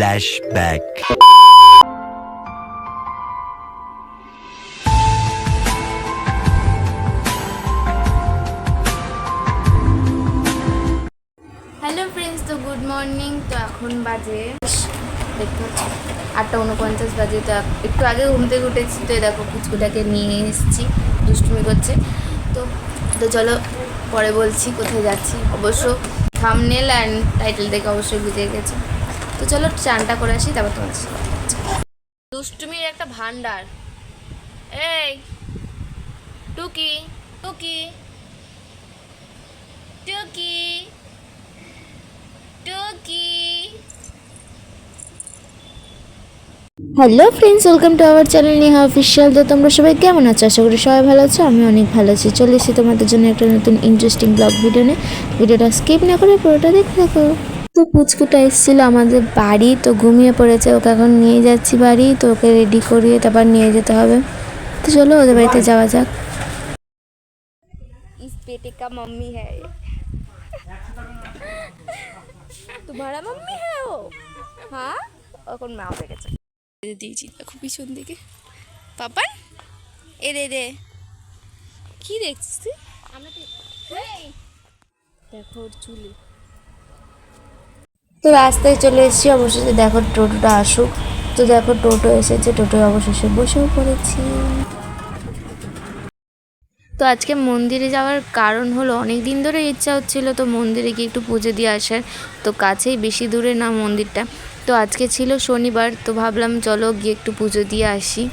Flashback. Hello friends, তো good morning. তো এখন বাজে দেখো 8:49 বাজে। তো একটু আগে ঘুম থেকে উঠেছি। তো দেখো পুচকুটাকে নিয়ে এসেছি, দুষ্টুমি করছে। তো তো চলো পরে বলছি কোথায় যাচ্ছি। অবশ্য থাম্বনেল অ্যান্ড টাইটেল দেখে অবশ্যই বুঝে গেছে। তো চলো চানটা করে আসি, তারপর তোমার দুষ্টুমির একটা ভান্ডার। এই টুকি টুকি টুকি টুকি। Hello friends, welcome to our channel Neha official. তো তোমরা সবাই কেমন আছো? আশা করি সবাই ভালো আছো। আমি অনেক ভালো আছি। চলে এসেছি তোমাদের জন্য একটা নতুন ইন্টারেস্টিং ব্লগ ভিডিও নিয়ে। ভিডিওটা স্কিপ না করে পুরোটা দেখতে থাকো। তো পুচকুটা এসেছিল আমাদের বাড়ি, তো ঘুমিয়ে পড়েছে। ওকে এখন নিয়ে যাচ্ছি বাড়ি। তো ওকে রেডি করিয়ে তারপর নিয়ে যেতে হবে। তো চলো ওদের বাড়িতে যাওয়া যাক। इस बेटे का मम्मी है ये। तुम्हारा मम्मी है वो? हाँ, এখন মা হয়ে গেছে। দিয়েছি দেখো পিছন দিকে পাপান। এ রে রে, কি দেখছিস তুই? দেখো ওর চুলি। তো রাস্তায় চলে এসেছি। অবশেষে দেখো টোটোটা আসুক। তো দেখো টোটো এসেছে, টোটোয় অবশেষে বসেও পড়েছি। তো আজকে মন্দিরে যাওয়ার কারণ হলো অনেক দিন ধরে ইচ্ছা হচ্ছিল তো মন্দিরে গিয়ে একটু পুজো দিয়ে আসার। তো কাছেই, বেশি দূরে না মন্দিরটা। তো আজকে ছিল শনিবার, তো ভাবলাম চলো গিয়ে একটু পুজো দিয়ে আসি।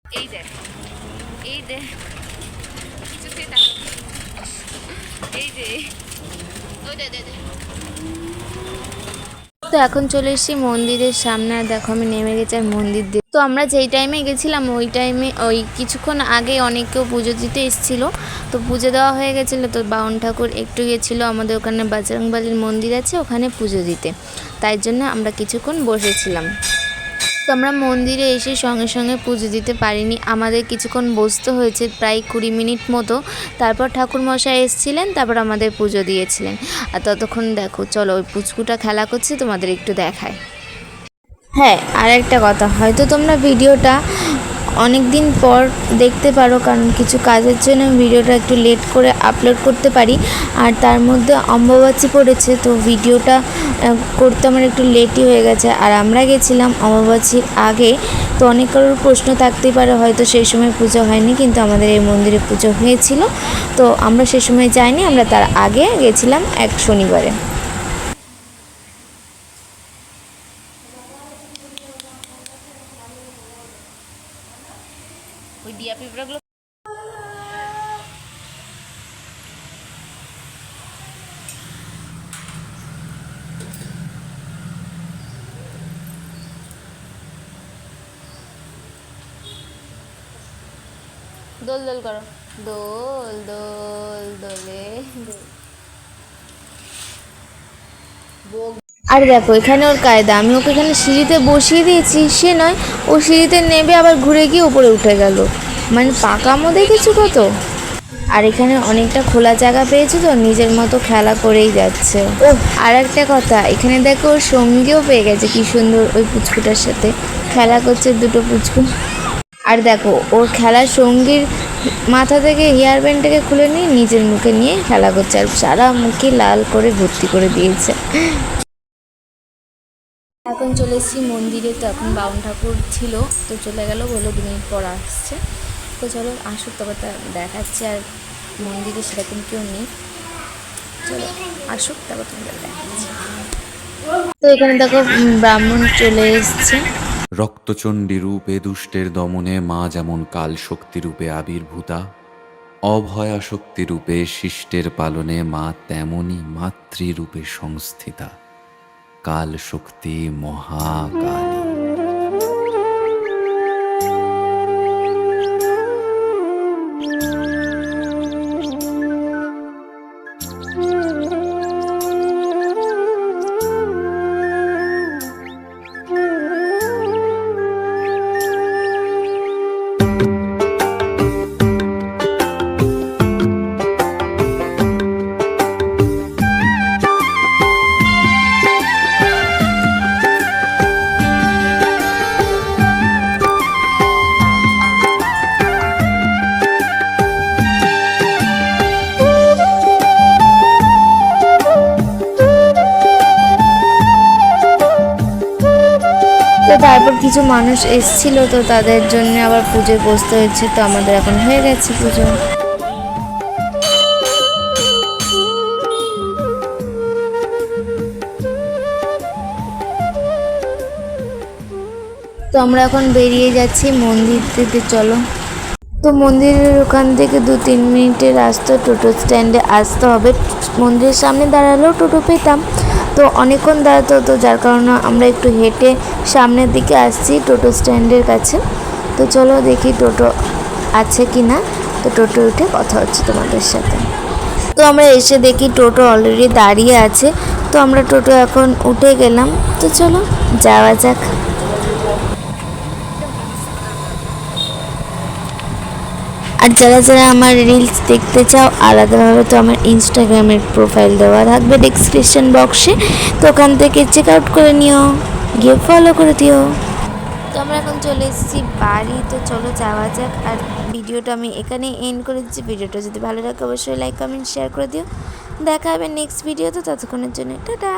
এই দেখ, এই দেখ, এই যে তো এখন চলে এসেছি মন্দিরের সামনে। আর দেখো আমি নেমে গেছি আর মন্দির দিয়ে। তো আমরা যেই টাইমে গেছিলাম ওই টাইমে ওই কিছুক্ষণ আগে অনেক কেউ পুজো দিতে এসেছিলো। তো পুজো দেওয়া হয়ে গেছিলো। তো বাউন ঠাকুর একটু গেছিলো আমাদের ওখানে বজরংবলীর মন্দির আছে, ওখানে পুজো দিতে। তাই জন্য আমরা কিছুক্ষণ বসেছিলাম। তো আমরা মন্দিরে এসে সঙ্গে সঙ্গে পুজো দিতে পারিনি, আমাদের কিছুক্ষণ বসতে হয়েছে, প্রায় 20 মিনিট মতো। তারপর ঠাকুরমশাই এসেছিলেন, তারপর আমাদের পুজো দিয়েছিলেন। আর ততক্ষণ দেখো চলো ওই পুচকুটা খেলা করছে, তোমাদের একটু দেখায়। হ্যাঁ, আর একটা কথা, হয়তো তোমরা ভিডিওটা অনেক দিন পর দেখতে পারো, কারণ কিছু কাজের জন্য ভিডিওটা একটু লেট করে আপলোড করতে পারি। আর তার মধ্যে অম্বুবাচী পড়েছে, তো ভিডিওটা করতে আমার একটু লেটই হয়ে গেছে। আর আমরা গেছিলাম অম্বুবাচীর আগে। তো অনেক কারোর প্রশ্ন থাকতেই পারে, হয়তো সেই সময় পুজো হয়নি, কিন্তু আমাদের এই মন্দিরে পুজো হয়েছিল। তো আমরা সেই সময় যাইনি, আমরা তার আগে গেছিলাম এক শনিবারে। ওই ডিয়া পিঁপড়াগুলো দোল দোল করো, দোল দোল দোলে। আর দেখো এখানে ওর কায়দা, আমি ওকে এখানে সিঁড়িতে বসিয়ে দিয়েছি, সে নয় ও সিঁড়িতে নেবে আবার ঘুরে গিয়ে উপরে উঠে গেল। মানে পাকামো দেখেছো কত। আর এখানে অনেকটা খোলা জায়গা পেয়েছে, তো নিজের মতো খেলা করেই যাচ্ছে। ও আর একটা কথা, এখানে দেখো ওর সঙ্গীও পেয়ে গেছে, কি সুন্দর ওই পুচকুটার সাথে খেলা করছে দুটো পুচকু। আর দেখো ওর খেলার সঙ্গীর মাথা থেকে হেয়ার ব্যান্ডটাকে খুলে নিয়ে নিজের মুখে নিয়ে খেলা করছে, আর সারা মুখে লাল করে ভর্তি করে দিয়েছে। এখন চলে এসেছি মন্দিরে। তো এখন বাউন ঠাকুর ছিল, তো চলে গেল, বললো 2 মিনিট পর আসছে। তো চলো আসুক, তবে তা দেখাচ্ছে। আর মন্দিরে সেরকম কেউ নেই, চলো আসুক তারপর তোমাদের দেখাচ্ছি। তো এখানে দেখো ব্রাহ্মণ চলে এসছে। রক্তচণ্ডী রূপে দুষ্টের দমনে মা যেমন কাল শক্তি রূপে আবির্ভূতা, অভয়া শক্তি রূপে শিষ্টের পালনে মা তেমনি মাতৃরূপে সংস্থিতা, কাল শক্তি মহাকালী। তারপর কিছু মানুষ এসেছিল, তো তাদের জন্য আবার পুজোয় বসতে হয়েছে। তো আমাদের এখন হয়ে গেছে পুজো। তো আমরা এখন বেরিয়ে যাচ্ছি মন্দির থেকে, চলো। তো মন্দিরের ওখান থেকে 2-3 মিনিটের রাস্তা, টোটো স্ট্যান্ডে আসতে হবে। মন্দিরের সামনে দাঁড়ালেও টোটো পেতাম, তো অনেকক্ষণ দাঁড়াতে হতো, যার কারণে আমরা একটু হেঁটে সামনের দিকে আসছি টোটো স্ট্যান্ডের কাছে। তো চলো দেখি টোটো আছে কি না। তো টোটো উঠে কথা হচ্ছে তোমাদের সাথে। তো আমরা এসে দেখি টোটো অলরেডি দাঁড়িয়ে আছে। তো আমরা টোটো এখন উঠে গেলাম। তো চলো যাওয়া যাক। আর যারা যারা আমার রিলস দেখতে চাও আলাদাভাবে, তো আমার ইনস্টাগ্রামের প্রোফাইল দেওয়া থাকবে ডেসক্রিপশন বক্সে, তো ওখান থেকে চেক আউট করে নিও, গিয়ে ফলো করে দিও। তো আমরা এখন চলে এসেছি বাড়ি। তো চলো যাওয়া যাক। আর ভিডিওটা আমি এখানেই এন্ড করে দিচ্ছি। ভিডিওটা যদি ভালো লাগে অবশ্যই লাইক কমেন্ট শেয়ার করে দিও। দেখা হবে নেক্সট ভিডিওতে, ততক্ষণের জন্য টাটা।